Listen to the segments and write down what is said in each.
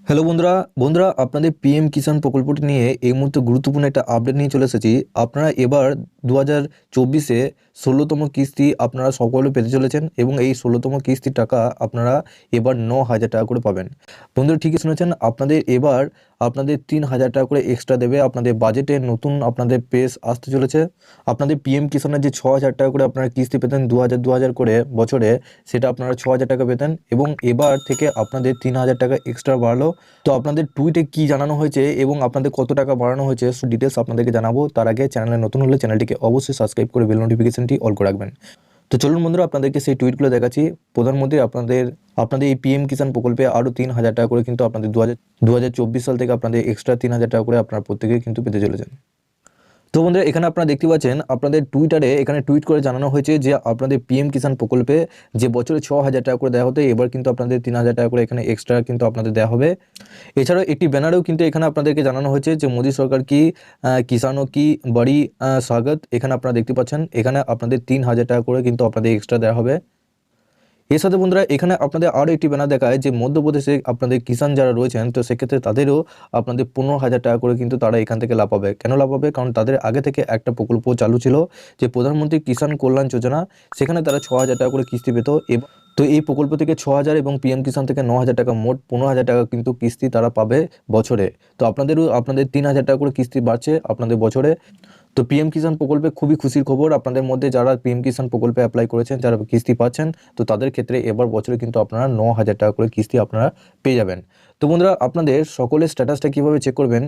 Hello বন্ধুরা বন্ধুরা আপনাদের পিএম কিষাণ প্রকল্পটি নিয়ে এই মুহূর্তে গুরুত্বপূর্ণ একটা আপডেট নিয়ে চলে এসেছি। আপনারা এবার 2024-এ 16তম কিস্তি আপনারা সকলে পেতে চলেছেন এবং এই 16তম কিস্তির টাকা আপনারা এবার 9,000 টাকা করে পাবেন। বন্ধুরা ঠিকই শুনেছেন, আপনাদের এবার আপনাদের 3,000 টাকা করে এক্সট্রা দেবে। আপনাদের বাজেটে নতুন আপনাদের পেজ আসতে চলেছে। আপনাদের পিএম কিষাণের যে 6,000 টাকা করে আপনারা কিস্তি পেতেন 2,000 করে বছরে, সেটা আপনারা 6,000 টাকা পেতেন এবং এবার থেকে আপনাদের 3,000 টাকা এক্সট্রা বাড়লো। তো আপনাদের টুইটে কি জানানো হয়েছে এবং আপনাদের কত টাকা বাড়ানো হয়েছে ডিটেলস আপনাদেরকে জানাবো। তার আগে চ্যানেলে নতুন হলে চ্যানেলটিকে অবশ্যই সাবস্ক্রাইব করে বেল নোটিফিকেশনটি অল করে রাখবেন। তো চলুন বন্ধুরা আপনাদেরকে সেই টুইটগুলো দেখাচ্ছি। প্রধানমন্ত্রী আপনাদের আপনাদের এই পিএম কিষাণ প্রকল্পে আরও 3,000 টাকা করে কিন্তু আপনাদের 2024 সাল থেকে আপনাদের এক্সট্রা 3,000 টাকা করে আপনারা প্রত্যেকে কিন্তু পেতে চলেছেন। তো বন্ধুরা এখানে আপনারা দেখতে পাচ্ছেন আপনাদের টুইটারে এখানে টুইট করে জানানো হয়েছে যে আপনাদের পিএম কিষাণ প্রকল্পে যে বছরে 6,000 টাকা করে দেওয়া হতো, এবার কিন্তু আপনাদের 3,000 টাকা করে এখানে এক্সট্রা কিন্তু আপনাদের দেওয়া হবে। এছাড়াও একটি ব্যানারেও কিন্তু এখানে আপনাদেরকে জানানো হয়েছে যে মোদী সরকার কি কিষানও কি বড়ি স্বাগত। এখানে আপনারা দেখতে পাচ্ছেন এখানে আপনাদের 3,000 টাকা করে কিন্তু আপনাদের এক্সট্রা দেওয়া হবে। এর সাথে বন্ধুরা এখানে আপনাদের আরও একটি ব্যানার দেখায় যে মধ্যপ্রদেশে আপনাদের কিষাণ যারা রয়েছেন, তো সেক্ষেত্রে তাদেরও আপনাদের 15,000 টাকা করে কিন্তু তারা এখান থেকে লাভ পাবে। কেন লাভ পাবে? কারণ তাদের আগে থেকে একটা প্রকল্প চালু ছিল যে প্রধানমন্ত্রী কিষাণ কল্যাণ যোজনা, সেখানে তারা 6,000 টাকা করে কিস্তি পেত। তো এই প্রকল্প থেকে 6,000 এবং পিএম কিষাণ থেকে 9,000 টাকা, মোট 15,000 টাকা কিন্তু কিস্তি তারা পাবে বছরে। তো আপনাদেরও আপনাদের 3,000 টাকা করে কিস্তি বাড়ছে আপনাদের বছরে। তো পিএম কিষাণ প্রকল্পে খুবই খুশির খবর। আপনাদের মধ্যে যারা পিএম কিষাণ প্রকল্পে অ্যাপ্লাই করেছেন, যারা কিস্তি পাচ্ছেন, তো তাদের ক্ষেত্রে এবার বছরে কিন্তু আপনারা 9,000 টাকা করে কিস্তি আপনারা পেয়ে যাবেন। তো বন্ধুরা আপনাদের সকলের স্ট্যাটাসটা কীভাবে চেক করবেন?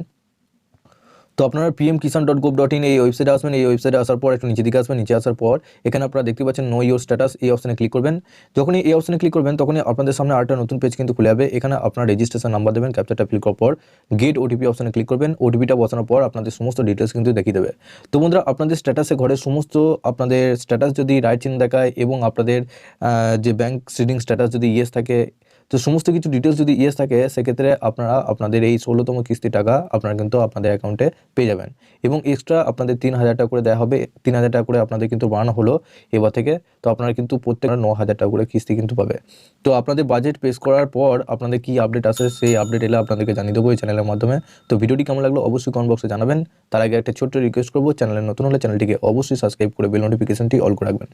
তো আপনারা pmkisan.gov.in এই ওয়েবসাইটে আসবেন। এই ওয়েবসাইটে আসার পর একটু নিচের দিকে আসবেন। নিচে আসার পর এখানে আপনারা দেখতে পাচ্ছেন নো ইউর স্ট্যাটাস, এই অপশানে ক্লিক করবেন। যখনই এই অপশানে ক্লিক করবেন তখনই আপনাদের সামনে আরেকটা নতুন পেজ কিন্তু খুলে যাবে। এখানে আপনার রেজিস্ট্রেশন নাম্বার দেবেন, ক্যাপচারটা ফিল করার পর গেট ওটিপি অপশানে ক্লিক করবেন। ওটিপিটা বসানোর পর আপনাদের সমস্ত ডিটেলস কিন্তু দেখিয়ে দেবে। তো বন্ধুরা আপনাদের স্ট্যাটাসে ঘরে সমস্ত আপনাদের স্ট্যাটাস যদি রাইট চিহ্ন দেখায় এবং আপনাদের যে ব্যাংক সিডিং স্ট্যাটাস যদি ইয়েস থাকে, তো সমস্ত কিছু ডিটেলস যদি ইয়েস থাকে, সেক্ষেত্রে আপনারা আপনাদের এই 16তম কিস্তি টাকা আপনারা কিন্তু আপনাদের অ্যাকাউন্টে পেয়ে যাবেন এবং এক্সট্রা আপনাদের 3,000 টাকা করে দেওয়া হবে। 3,000 টাকা করে আপনাদের কিন্তু বাড়ানো হলো এবার থেকে। তো আপনারা কিন্তু প্রত্যেক 9,000 টাকা করে কিস্তি কিন্তু পাবে। তো আপনাদের বাজেট পেশ করার পর আপনাদের কি আপডেট আসে, সেই আপডেট এলে আপনাদেরকে জানিয়ে দেবো এই চ্যানেলের মাধ্যমে। তো ভিডিওটি কেমন লাগলো অবশ্যই কমেন্ট বক্সে জানাবেন। তার আগে একটা ছোট্ট রিকোয়েস্ট করবো, চ্যানেলে নতুন হলে চ্যানেলটিকে অবশ্যই সাবস্ক্রাইব করে বেল নোটিফিকেশনটি অল করে রাখবেন।